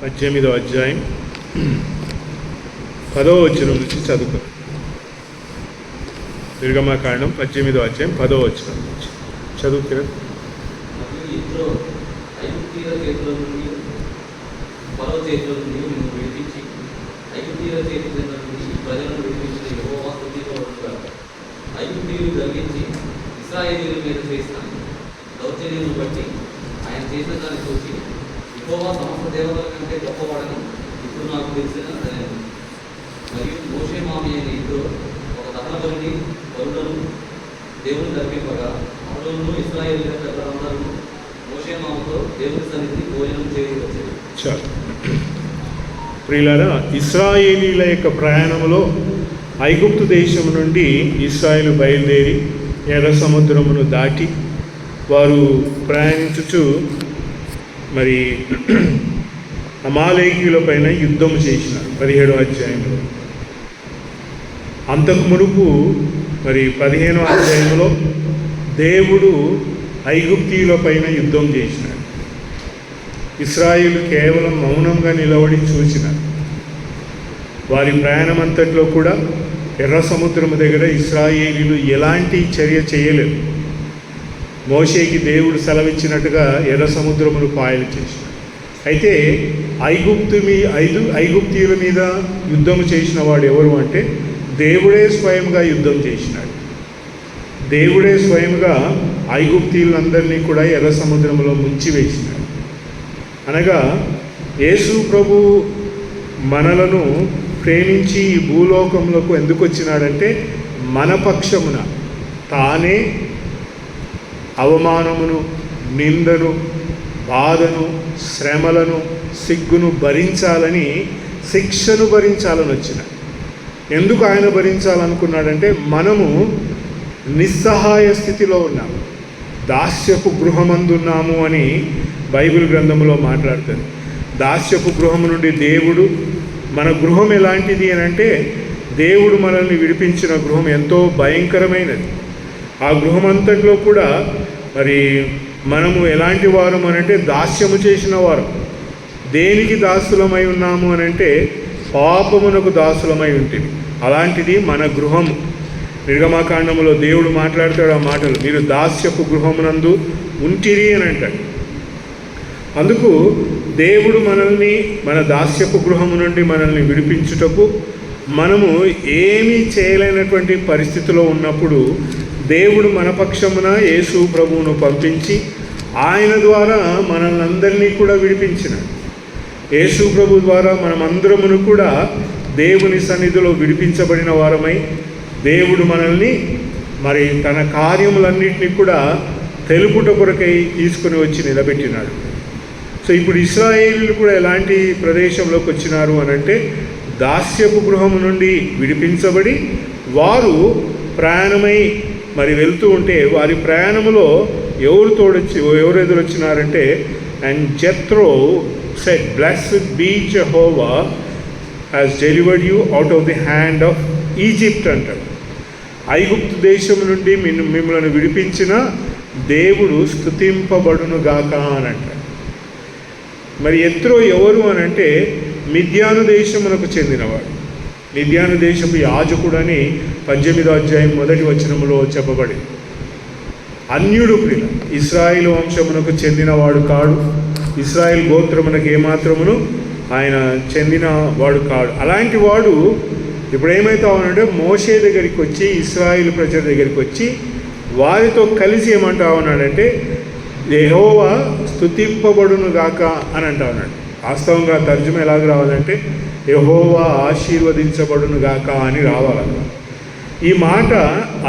18వ అధ్యాయం 10వ వచనం నుంచి చదువుకో. నిర్గమకాండం 18వ అధ్యాయం 10వ వచనం నుంచి చదువుకురా. ఐగుప్తీయులు కలిగించి ఇశ్రాయేలీయుల మీద చేసిన దౌర్జన్యం బట్టి ఆయన చేసిన దాన్ని చూసి యెహోవా సమస్త దేవతల కంటే గొప్పవాడని ఇప్పుడు నాకు తెలిసిన మరియు మోషే మామి అయిన ఇద్దరు ఒక దహన బలిని బలులను దేవుని జరిపింపగా అహరోను ఇశ్రాయేలీయుల పెద్దలందరూ మోషే మామతో దేవుని సన్నిధిని భోజనం చేసి వచ్చారు. చాలు ప్రియులారా, ఇశ్రాయేలీయుల యొక్క ప్రయాణంలో ఐగుప్తు దేశం నుండి ఇశ్రాయేలు బయలుదేరి ఎర్ర సముద్రమును దాటి వారు ప్రయాణించుచు మరి అమాలేకీయుల పైన యుద్ధం చేసినారు 17వ అధ్యాయంలో. అంతకు మునుపు మరి 15వ అధ్యాయంలో దేవుడు ఐగుప్తీయుల పైన యుద్ధం చేసినాడు. ఇశ్రాయేలు కేవలం మౌనంగా నిలబడి చూసినారు. వారి ప్రయాణం అంతట్లో కూడా ఎర్ర సముద్రము దగ్గర ఇశ్రాయేలీలు ఎలాంటి చర్య చేయలేదు. మోషేకి దేవుడు సెలవిచ్చినట్టుగా ఎర్ర సముద్రమును పాయలు చేసినాడు. అయితే ఐగుప్తీయుల మీద యుద్ధం చేసిన వాడు ఎవరు అంటే దేవుడే స్వయంగా యుద్ధం చేసినాడు. దేవుడే స్వయంగా ఐగుప్తీయులందరినీ కూడా ఎర్ర సముద్రంలో ముంచివేసినాడు. అనగా యేసు ప్రభు మనలను ప్రేమించి ఈ భూలోకంలోకి ఎందుకు వచ్చినాడంటే మన పక్షమున తానే అవమానమును, నిందను, బాధను, శ్రమలను, సిగ్గును భరించాలని, శిక్షను భరించాలని వచ్చినాడు. ఎందుకు ఆయన భరించాలనుకున్నాడంటే మనము నిస్సహాయ స్థితిలో ఉన్నాము, దాస్యపు గృహమందున్నాము అని బైబిల్ గ్రంథంలో మాట్లాడుతుంది. దాస్యపు గృహము నుండి దేవుడు, మన గృహం ఎలాంటిది అని అంటే దేవుడు మనల్ని విడిపించిన గృహం ఎంతో భయంకరమైనది. ఆ గృహం అంతట్లో కూడా మరి మనము ఎలాంటి వారు అనంటే దాస్యము చేసిన వారు. దేనికి దాసులమై ఉన్నాము అనంటే పాపమునకు దాసులమై ఉంటుంది. అలాంటిది మన గృహము. నిర్గమకాండములో దేవుడు మాట్లాడతాడు ఆ మాటలు, మీరు దాస్యపు గృహమునందు ఉంటిరి అని అంటాడు. అందుకు దేవుడు మనల్ని మన దాస్యపు గృహము నుండి మనల్ని విడిపించుటకు, మనము ఏమీ చేయలేనటువంటి పరిస్థితిలో ఉన్నప్పుడు దేవుడు మన పక్షమున యేసు ప్రభువును పంపించి ఆయన ద్వారా మనల్ని అందరినీ కూడా విడిపించినాడు. యేసు ప్రభు ద్వారా మనమందరమును కూడా దేవుని సన్నిధిలో విడిపించబడిన వారమై దేవుడు మనల్ని మరి తన కార్యములన్నింటినీ కూడా తెలుపుట కొరకై తీసుకుని వచ్చి నిలబెట్టినాడు. సో ఇప్పుడు ఇశ్రాయేలీలు కూడా ఎలాంటి ప్రదేశంలోకి వచ్చినారు అనంటే దాస్యపు గృహము నుండి విడిపించబడి వారు ప్రయాణమై మరి వెళ్తూ ఉంటే వారి ప్రయాణములో ఎవరు ఎదురొచ్చినారంటే, and Jethro said, blessed be Jehovah has delivered you out of the hand of Egypt అంటాడు. ఐగుప్తు దేశం నుండి మిమ్మల్ని విడిపించిన దేవుడు స్తుతింపబడును గాక అని అంటాడు. మరి యెత్రో ఎవరు అనంటే మిద్యాను దేశమునకు చెందినవాడు. మిద్యాను దేశపు యాజకుడని 18వ అధ్యాయం 1వ వచనములో చెప్పబడింది. అన్యుడు ప్రియ, ఇశ్రాయేలు వంశమునకు చెందినవాడు కాడు. ఇశ్రాయేల్ గోత్రమునకు ఏమాత్రమును ఆయన చెందినవాడు కాడు. అలాంటి వాడు ఇప్పుడు ఏమవుతావనంటే మోషే దగ్గరికి వచ్చి ఇశ్రాయేలు ప్రజల దగ్గరికి వచ్చి వారితో కలిసి ఏమంటా ఉన్నాడంటే యెహోవా స్తుతింపబడును గాక అని అంటా ఉన్నాడు. వాస్తవంగా తర్జుమ ఎలాగ రావాలంటే యెహోవా ఆశీర్వదించబడును గాక అని రావాలన్నమాట. ఈ మాట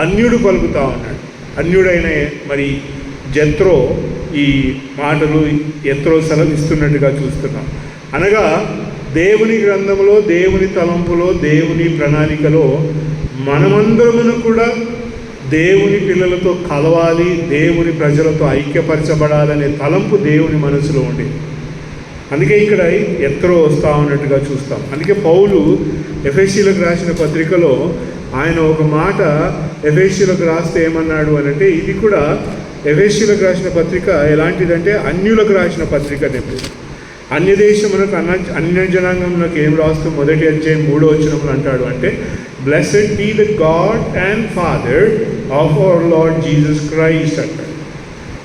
అన్యుడు పలుకుతా ఉన్నాడు. అన్యుడైన మరి జెత్రో ఈ మాటలు యెత్రో సెలవిస్తున్నట్టుగా చూస్తున్నాం. అనగా దేవుని గ్రంథంలో, దేవుని తలంపులో, దేవుని ప్రణాళికలో మనమందరమును కూడా దేవుని పిల్లలతో కలవాలి, దేవుని ప్రజలతో ఐక్యపరచబడాలనే తలంపు దేవుని మనసులో ఉండేది. అందుకే ఇక్కడ యెత్రో వస్తూ ఉన్నట్టుగా చూస్తాం. అందుకే పౌలు ఎఫెసీయులకు రాసిన పత్రికలో ఆయన ఒక మాట ఎఫెసీయులకు రాస్తే ఏమన్నాడు అనంటే, ఇది కూడా ఎఫెసీయులకు రాసిన పత్రిక ఎలాంటిదంటే అన్యులకు రాసిన పత్రిక. అన్యదేశమునకు అన్యజనాంగమునకు ఏం రాస్తూ 1 అధ్యాయం 3వ వచనంలో అంటాడు అంటే, blessed be the God and Father of our Lord Jesus Christ అంటాడు.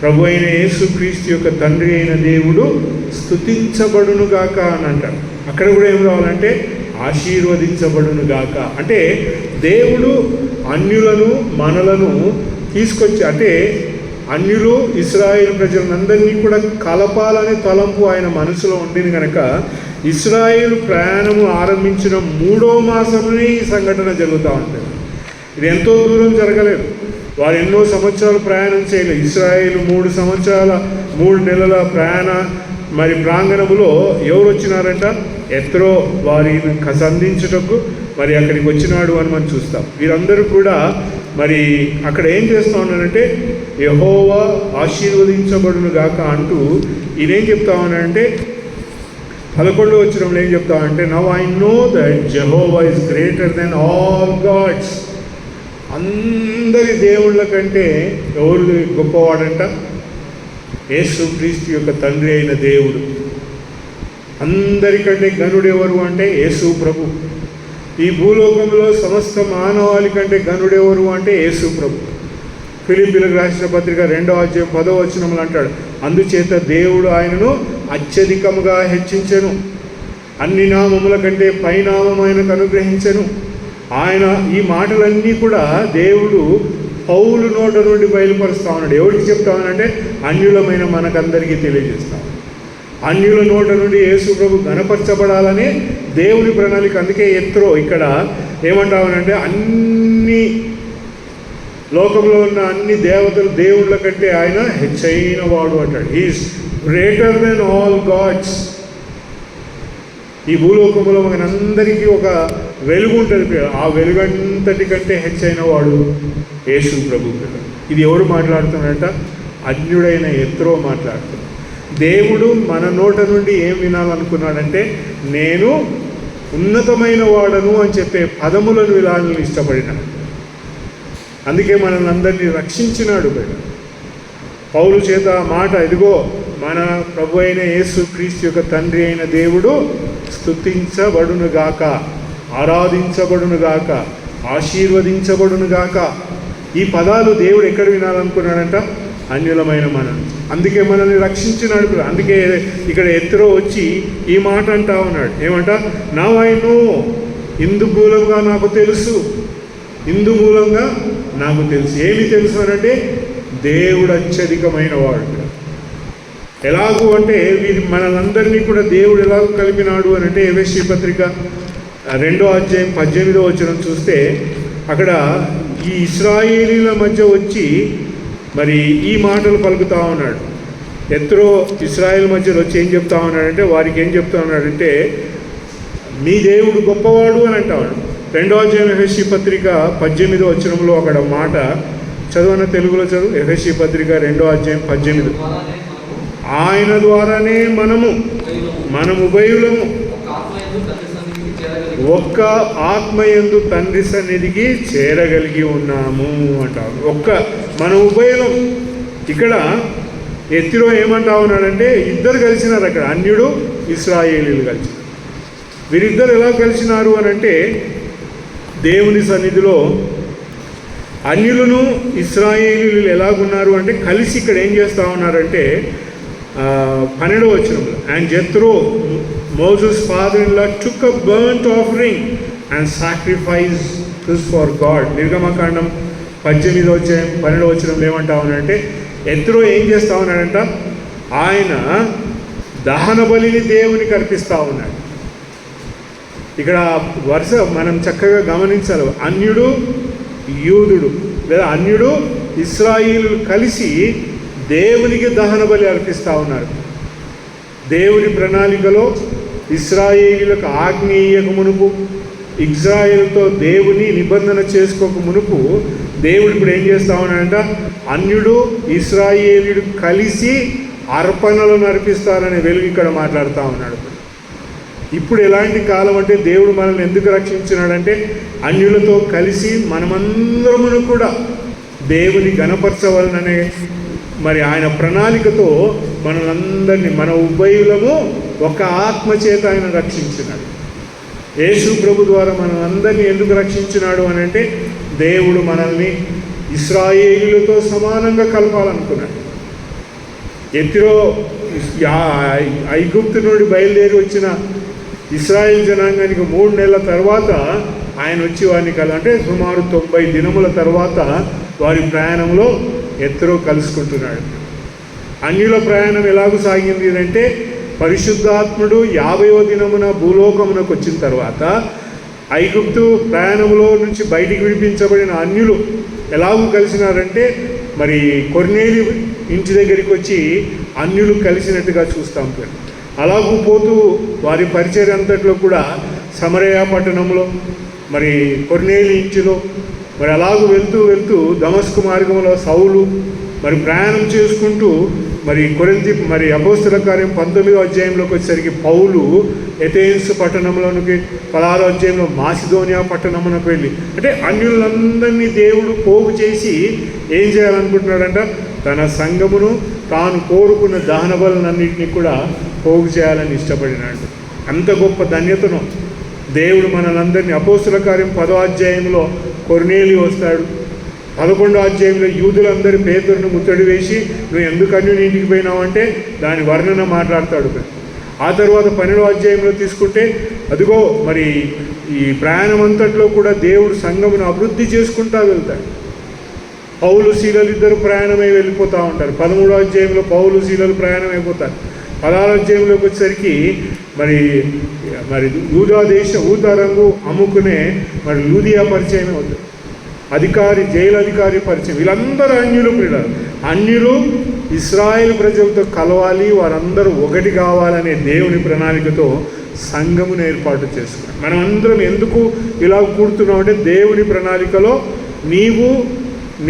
ప్రభు అయిన యేసుక్రీస్తు యొక్క తండ్రి అయిన దేవుడు స్తుతించబడునుగాక అని అంటాడు. అక్కడ కూడా ఏం రావాలంటే ఆశీర్వదించబడునుగాక. అంటే దేవుడు అన్యులను మనలను తీసుకొచ్చి, అంటే అన్యులు ఇశ్రాయేలు ప్రజలందరినీ కూడా కలపాలనే తలంపు ఆయన మనసులో ఉండింది కనుక ఇశ్రాయేలు ప్రయాణము ఆరంభించిన 3వ మాసంలోనే ఈ సంఘటన జరుగుతూ ఉంటుంది. ఇది ఎంతో దూరం జరగలేదు. వారు ఎన్నో సంవత్సరాలు ప్రయాణం చేయలేదు. ఇశ్రాయేలు 3 నెలల ప్రయాణ ప్రాంగణములో ఎవరు వచ్చినారంట? ఎత్రో వారిని సంధించుటకు అక్కడికి వచ్చినాడు అని మనం చూస్తాం. వీరందరూ కూడా అక్కడ ఏం చేస్తూ ఉన్నారంటే యెహోవా ఆశీర్వదించబడును గాక అంటూ ఈయనేం చెప్తా ఉన్నాడంటే 11వ వచనంలో ఏం చెప్తామంటే, now I know that Jehovah is greater than all gods. అందరి దేవుళ్ళ కంటే ఎవరు గొప్పవాడంట? యేసుక్రీస్తు యొక్క తండ్రి అయిన దేవుడు. అందరికంటే గనుడు ఎవరు అంటే యేసు ప్రభు. ఈ భూలోకంలో సమస్త మానవాళి కంటే గనుడెవరు అంటే యేసు ప్రభు. ఫిలిప్పీలకు రాసిన పత్రిక 2వ అధ్యాయం 10వ వచనంలో అంటాడు, అందుచేత దేవుడు ఆయనను అత్యధికముగా హెచ్చించెను, అన్ని నామముల కంటే పైనామం ఆయనకు అనుగ్రహించెను. ఆయన ఈ మాటలన్నీ కూడా దేవుడు పౌలు నోట నుండి బయలుపరుస్తా ఉన్నాడు. ఎవరికి చెప్తా ఉన్నాడంటే అన్యులమైన మనకందరికీ తెలియజేస్తాం. అన్యుల నోట నుండి యేసు ప్రభు ఘనపరచబడాలని దేవుని ప్రణాళిక. అందుకే ఎత్రో ఇక్కడ ఏమంటామనంటే అన్ని లోకంలో ఉన్న అన్ని దేవుళ్ళ కంటే ఆయన హెచ్చైన వాడు అంటాడు. He is greater than all gods. ఈ భూలోకంలో మనందరికీ ఒక వెలుగు ఉంటుంది. ఆ వెలుగంతటి కంటే హెచ్చైన వాడు యేసు ప్రభు. ఇది ఎవరు మాట్లాడుతున్నారంట? అన్యుడైన ఎత్రో మాట్లాడుతున్నాడు. దేవుడు మన నోట నుండి ఏం వినాలనుకున్నాడంటే నేను ఉన్నతమైన వాడను అని చెప్పే పదములను వినాలని ఇష్టపడినాడు. అందుకే మనల్ని అందరినీ రక్షించినాడు. పౌలు చేత మాట, ఇదిగో మన ప్రభు అయిన యేసుక్రీస్తు యొక్క తండ్రి అయిన దేవుడు స్తుతించబడునుగాక, ఆరాధించబడునుగాక, ఆశీర్వదించబడునుగాక. ఈ పదాలు దేవుడు ఎక్కడ వినాలనుకున్నాడంట? అన్యులమైన మనం. అందుకే మనల్ని రక్షించినాడు. అందుకే ఇక్కడ ఎత్రో వచ్చి ఈ మాట అంటా ఉన్నాడు. ఏమంట? నౌ ఐ నో, ఇందు మూలంగా నాకు తెలుసు. ఇందు మూలంగా నాకు తెలుసు. ఏమి తెలుసు అనంటే దేవుడు అత్యధికమైన వాడు. ఎలాగూ అంటే వీరి మనలందరినీ కూడా దేవుడు ఎలాగూ కలిపినాడు అని అంటే ఎఫెసీ పత్రిక 2వ అధ్యాయం 18వ వచనం చూస్తే అక్కడ ఈ ఇశ్రాయేలీల మధ్య వచ్చి ఈ మాటలు పలుకుతా ఉన్నాడు. ఎత్రో ఇశ్రాయేల్ మధ్యలో వచ్చి ఏం చెప్తా ఉన్నాడంటే వారికి ఏం చెప్తా ఉన్నాడంటే మీ దేవుడు గొప్పవాడు అని అంటాడు. 2వ అధ్యాయం ఎఫెసీ పత్రిక 18వ వచనంలో అక్కడ మాట చదువన్న తెలుగులో చదువు. ఎఫెసీ పత్రిక 2వ అధ్యాయం 18. ఆయన ద్వారానే మనము ఉభయులము ఒక్క ఆత్మయందు తండ్రి సన్నిధికి చేరగలిగి ఉన్నాము అంటారు. మన ఉభయులం. ఇక్కడ ఎత్తిలో ఏమంటా ఉన్నాడంటే ఇద్దరు కలిసినారు. అక్కడ అన్యుడు ఇశ్రాయేలీలు కలిసినారు. వీరిద్దరు ఎలా కలిసినారు అని అంటే దేవుని సన్నిధిలో అన్యులను ఇశ్రాయేలీలు ఎలాగున్నారు అంటే కలిసి ఇక్కడ ఏం చేస్తూ ఉన్నారంటే 12వ వచనంలో, and Jethro Moses' father-in-law took a burnt offering and sacrificed this for God. నిర్గమకాండం 18వ అధ్యాయం 12వ వచనంలో ఏమంటా ఉన్నాడంటే ఎత్రో ఏం చేస్తూ ఉన్నాడంట? ఆయన దహన బలిని దేవునికి అర్పిస్తూ ఉన్నాడు. ఇక్కడ వరుస మనం చక్కగా గమనించాలి. అన్యుడు యూదుడు లేదా అన్యుడు ఇశ్రాయేలు కలిసి దేవునికి దహన బలి అర్పిస్తూ ఉన్నారు. దేవుని ప్రణాళికలో ఇశ్రాయేలీలకు ఆజ్ఞ ఇయ్యక మునుపు, ఇజ్రాయేలుతో దేవుని నిబంధన చేసుకోక మునుపు దేవుడు ఇప్పుడు ఏం చేస్తా ఉన్నాడంట? అన్యుడు ఇశ్రాయేలీయుడు కలిసి అర్పణలను అర్పిస్తారనే వెలుగు ఇక్కడ మాట్లాడుతూ ఉన్నాడు. ఇప్పుడు ఎలాంటి కాలం అంటే దేవుడు మనల్ని ఎందుకు రక్షించినాడంటే అన్యులతో కలిసి మనమందరమును కూడా దేవుని గణపరచవలననే ఆయన ప్రణాళికతో మనలందరినీ మన ఉభయులము ఒక ఆత్మ చేత ఆయన రక్షించినాడు. యేసు ప్రభు ద్వారా మనం అందరినీ ఎందుకు రక్షించినాడు అని అంటే దేవుడు మనల్ని ఇశ్రాయేలీయులతో సమానంగా కలపాలనుకున్నాడు. ఎత్తిరో ఐగుప్తు నుండి బయలుదేరి వచ్చిన ఇశ్రాయేల్ జనాంగానికి 3 నెలల తర్వాత ఆయన వచ్చి వారిని అంటే సుమారు 90 దినముల తర్వాత వారి ప్రయాణంలో ఎత్తిరో కలుసుకుంటున్నాడు. అన్యుల ప్రయాణం ఎలాగూ సాగింది అంటే పరిశుద్ధాత్ముడు 50వ దినమున భూలోకమునకు వచ్చిన తర్వాత ఐగుప్తు ప్రయాణంలో నుంచి బయటికి విడిపించబడిన అన్యులు ఎలాగూ కలిసినారంటే మరి కొర్నేలి ఇంటి దగ్గరికి వచ్చి అన్యులు కలిసినట్టుగా చూస్తాం. అలాగూ పోతూ వారి పరిచర్య అంతట్లో కూడా సమరయ పట్టణంలో మరి కొర్నేలి ఇంటిలో మరి అలాగూ వెళ్తూ వెళ్తూ దమస్కు మార్గంలో సౌలు మరి ప్రయాణం చేసుకుంటూ మరి కొరింథీ మరి అపోస్తల కార్యం 19వ అధ్యాయంలోకి వచ్చేసరికి పౌలు ఎథెన్స్ పట్టణంలోనికి 16వ అధ్యాయంలో మాసిదోనియా పట్టణంలోకి వెళ్ళి అంటే అన్యులందరినీ దేవుడు పోగు చేసి ఏం చేయాలనుకుంటున్నాడంట, తన సంఘమును తాను కోరుకున్న దహన బలులన్నింటినీ కూడా పోగు చేయాలని ఇష్టపడినాడు. అంత గొప్ప ధన్యతను దేవుడు మనలందరినీ అపోస్తల కార్యం 10వ అధ్యాయంలో కొర్నేలి వస్తాడు. 11వ అధ్యాయంలో యూదులందరి పేతురును ముట్టడి వేసి నువ్వు ఎందుకు అన్యుని ఇంటికి పోయినావంటే దాని వర్ణన మాట్లాడతాడు. ఆ తర్వాత 12వ అధ్యాయంలో తీసుకుంటే అదిగో మరి ఈ ప్రయాణం అంతట్లో కూడా దేవుడు సంఘమును అభివృద్ధి చేసుకుంటూ వెళ్తాడు. పౌలు శీలలు ఇద్దరు ప్రయాణమై వెళ్ళిపోతూ ఉంటారు. 13వ అధ్యాయంలో పౌలు శీలలు ప్రయాణం అయిపోతారు. 16వ అధ్యాయంలోకి వచ్చేసరికి మరి మరి ఊదా రంగు అమ్ముకునే మరి లూదియా పరిచయం అవుతుంది. జైలు అధికారి పరిచయం. వీళ్ళందరూ అన్యులు ప్రియులారు. అన్యులు ఇశ్రాయేల్ ప్రజలతో కలవాలి, వారందరూ ఒకటి కావాలనే దేవుని ప్రణాళికతో సంఘమును ఏర్పాటు చేసుకున్నాం. మనం అందరం ఎందుకు ఇలా కూడుతున్నాం అంటే దేవుని ప్రణాళికలో నీవు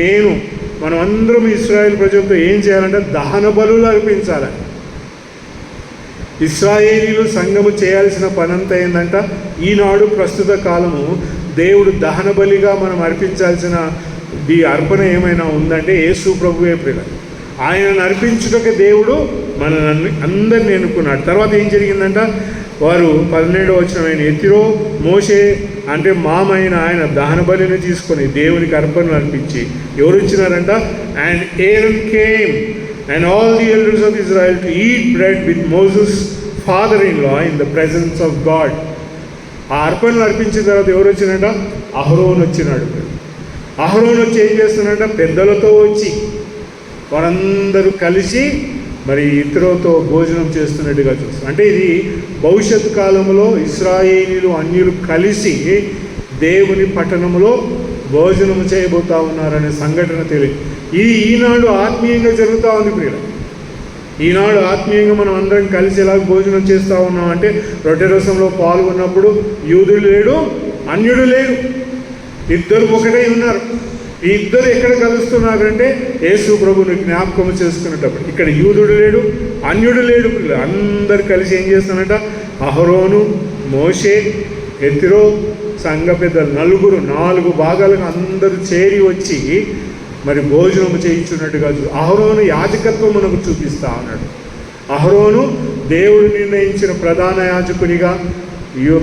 నేను మనం అందరం ఇశ్రాయేల్ ప్రజలతో ఏం చేయాలంటే దహన బలులు అర్పించాలని. ఇశ్రాయేలీలు సంఘము చేయాల్సిన పనంతా ఏంటంట, ఈనాడు ప్రస్తుత కాలము దేవుడు దహన బలిగా మనం అర్పించాల్సిన ఈ అర్పణ ఏమైనా ఉందంటే యేసు ప్రభువే ప్రియ. ఆయనను అర్పించుటకే దేవుడు మనల్ని అందరిని ఎన్నుకున్నాడు. తర్వాత ఏం జరిగిందంట, వారు 17వ వచనం ఎత్తిరో మోషే అంటే మామైన ఆయన దహన బలిని తీసుకొని దేవునికి అర్పణలు అర్పించి ఎవరు వచ్చినారంట, and Aaron came and all the elders of Israel to eat bread with Moses father-in-law in the presence of God. ఆ అర్పణలు అర్పించిన తర్వాత ఎవరు వచ్చినట, అహరోను వచ్చినాడు. అహరోను వచ్చి ఏం చేస్తున్నాడంట, పెద్దలతో వచ్చి వారందరూ కలిసి మరి ఇతరులతో భోజనం చేస్తున్నట్టుగా చూస్తాం. అంటే ఇది భవిష్యత్ కాలంలో ఇశ్రాయేలీలు అన్యులు కలిసి దేవుని పట్టణంలో భోజనం చేయబోతా ఉన్నారనే సంఘటన తెలియదు. ఇది ఈనాడు ఆత్మీయంగా జరుగుతూ ఉంది ప్రియుల. ఈనాడు ఆత్మీయంగా మనం అందరం కలిసి ఎలా భోజనం చేస్తూ ఉన్నామంటే రొట్టె రసంలో పాల్గొన్నప్పుడు యూదుడు లేడు, అన్యుడు లేడు, ఇద్దరు ఒకటై ఉన్నారు. ఈ ఇద్దరు ఎక్కడ కలుస్తున్నారంటే యేసు ప్రభుని జ్ఞాపకం చేసుకునేటప్పుడు. ఇక్కడ యూదుడు లేడు, అన్యుడు లేడు, అందరు కలిసి ఏం చేస్తానంట, అహరోను, మోషే, ఎత్తిరో, సంఘ పెద్దలు 4 భాగాలుగా అందరూ చేరి వచ్చి మరి భోజనం చేయించున్నట్టుగా అహరోను యాజకత్వం మనకు చూపిస్తా ఉన్నాడు. అహరోను దేవుడు నిర్ణయించిన ప్రధాన యాజకునిగా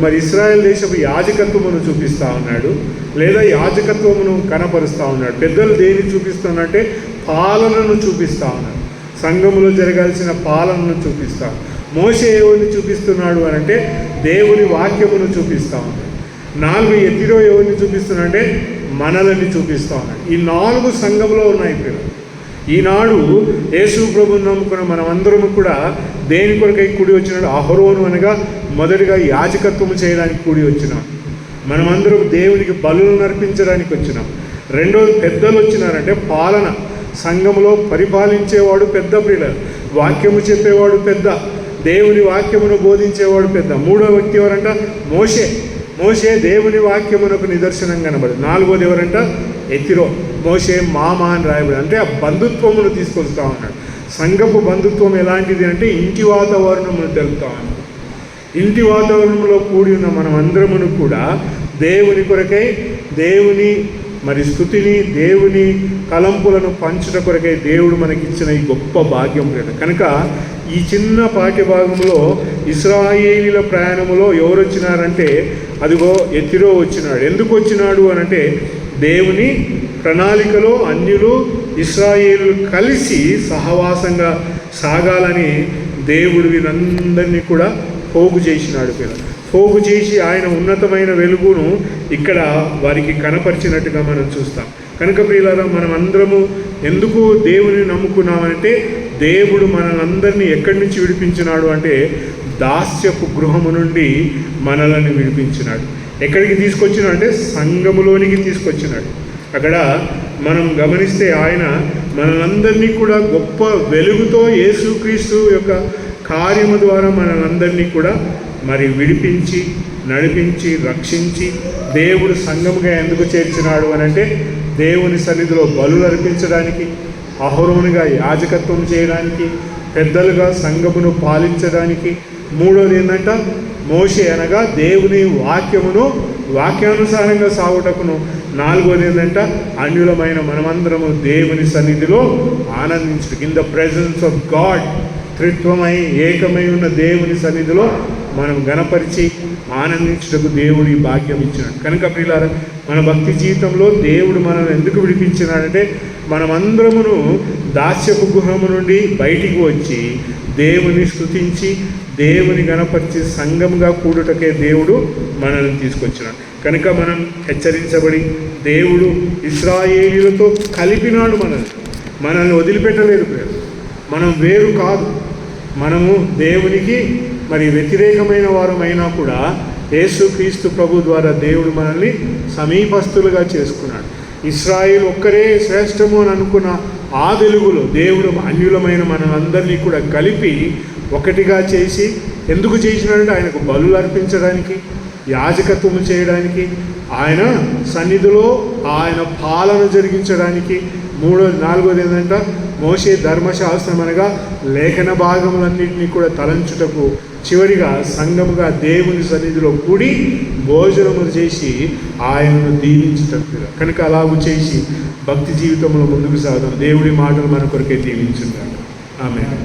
మరి ఇశ్రాయేల్ దేశపు యాజకత్వమును చూపిస్తూ ఉన్నాడు, లేదా యాజకత్వమును కనపరుస్తూ ఉన్నాడు. పెద్దలు దేన్ని చూపిస్తానంటే పాలనను చూపిస్తూ ఉన్నాడు, సంఘములో జరగాల్సిన పాలనను చూపిస్తాడు. మోషే ఎవరిని చూపిస్తున్నాడు అని అంటే దేవుని వాక్యమును చూపిస్తూ ఉన్నాడు. 4 ఎత్తిరో ఎవరిని చూపిస్తున్నాడంటే మనలని చూపిస్తూ ఉన్నాడు. ఈ 4 సంఘంలో ఉన్నాయి పిల్లలు. ఈనాడు యేసు ప్రభువుని నమ్ముకున్న మనమందరము కూడా దేని కొరకై కూడి వచ్చినాడు, అహరోను అనగా మొదటిగా యాజకత్వము చేయడానికి కూడి వచ్చినాం. మనమందరం దేవునికి బలులను అర్పించడానికి వచ్చినాం. రెండోది పెద్దలు వచ్చినారంటే పాలన, సంఘములో పరిపాలించేవాడు పెద్ద పిల్లలు, వాక్యము చెప్పేవాడు పెద్ద, దేవుని వాక్యమును బోధించేవాడు పెద్ద. 3వ వ్యక్తి ఎవరంట, మోషే దేవుని వాక్యమునకు నిదర్శనం కనబడి. 4వది ఎవరంట, ఎత్తిరో. మోషే మామ అని రాయబడి, అంటే ఆ బంధుత్వమును తీసుకొస్తా ఉన్నాడు. సంఘపు బంధుత్వం ఎలాంటిది అంటే ఇంటి వాతావరణమును తెలుపుతా ఉన్నాడు. ఇంటి వాతావరణంలో కూడి ఉన్న మనం అందరమును కూడా దేవుని కొరకై దేవుని మరి స్తుతిని, దేవుని తలంపులను పంచుట కొరకే దేవుడు మనకిచ్చిన ఈ గొప్ప భాగ్యం లేదు. కనుక ఈ చిన్న పాఠ్య భాగంలో ఇశ్రాయేలీల ప్రయాణములో ఎవరు వచ్చినారంటే, అదిగో ఎత్తిరో వచ్చినాడు. ఎందుకు వచ్చినాడు అనంటే, దేవుని ప్రణాళికలో అన్యులు ఇశ్రాయేలు కలిసి సహవాసంగా సాగాలని దేవుడు వీరందరినీ కూడా పోగు చేసినాడు. పోగు చేసి ఆయన ఉన్నతమైన వెలుగును ఇక్కడ వారికి కనపరిచినట్టుగా మనం చూస్తాం. కనుక ప్రియులారా, మనం అందరము ఎందుకు దేవుని నమ్ముకున్నామంటే, దేవుడు మనందరినీ ఎక్కడి నుంచి విడిపించినాడు అంటే, దాస్యపు గృహము నుండి మనల్ని విడిపించినాడు. ఎక్కడికి తీసుకొచ్చినాడు అంటే సంఘములోనికి తీసుకొచ్చినాడు. అక్కడ మనం గమనిస్తే ఆయన మనందరినీ కూడా గొప్ప వెలుగుతో యేసుక్రీస్తు యొక్క కార్యము ద్వారా మనందరినీ కూడా మరి విడిపించి, నడిపించి, రక్షించి దేవుడు సంఘముగా ఎందుకు చేర్చినాడు అనంటే, దేవుని సన్నిధిలో బలులు అర్పించడానికి, అహరోనుగా యాజకత్వం చేయడానికి, పెద్దలుగా సంఘమును పాలించడానికి. మూడోది ఏంటంట, మోషే అనగా దేవుని వాక్యానుసారంగా సాగుటకును. నాలుగోది ఏంటంట, అన్యులమైన మనమందరము దేవుని సన్నిధిలో ఆనందించు, in the presence of God, త్రిత్వమై ఏకమై ఉన్న దేవుని సన్నిధిలో మనం గణపరిచి ఆనందించుటకు దేవుడు ఈ భాగ్యం ఇచ్చినాడు. కనుక ప్రియులారా, మన భక్తి జీవితంలో దేవుడు మనల్ని ఎందుకు విడిపించినాడంటే, మనమందరమును దాస్యపు గృహము నుండి బయటికి వచ్చి దేవుని స్తుతించి, దేవుని గణపరిచి సంఘంగా కూడుటకే దేవుడు మనల్ని తీసుకొచ్చినాడు. కనుక మనం హెచ్చరించబడి, దేవుడు ఇశ్రాయేలీలతో కలిపినాడు. మనల్ని వదిలిపెట్టలేదు. మనం వేరు కాదు. మనము దేవునికి మరి వ్యతిరేకమైన వారమైనా కూడా యేసుక్రీస్తు ప్రభు ద్వారా దేవుడు మనల్ని సమీపస్తులుగా చేసుకున్నాడు. ఇశ్రాయేలు ఒక్కరే శ్రేష్టము అని అనుకున్న ఆ వెలుగులో దేవుడు అన్యులమైన మనందరినీ కూడా కలిపి ఒకటిగా చేసి, ఎందుకు చేసినాడంటే ఆయనకు బలులు అర్పించడానికి, యాజకత్వము చేయడానికి, ఆయన సన్నిధిలో ఆయన పాలన జరిగించడానికి. నాలుగోది ఏంటంటే, మోషే ధర్మశాస్త్రం అనగా లేఖన భాగములన్నింటినీ కూడా తలంచుటకు, చివరిగా సంఘముగా దేవుని సన్నిధిలో కూడి భోజనములు చేసి ఆయనను దీవించుటకు. కనుక అలాగూ చేసి భక్తి జీవితంలో ముందుకు సాగుతాం. దేవుడి మాటలు మన కొరకే దీవించుంటాడు. ఆమేన్.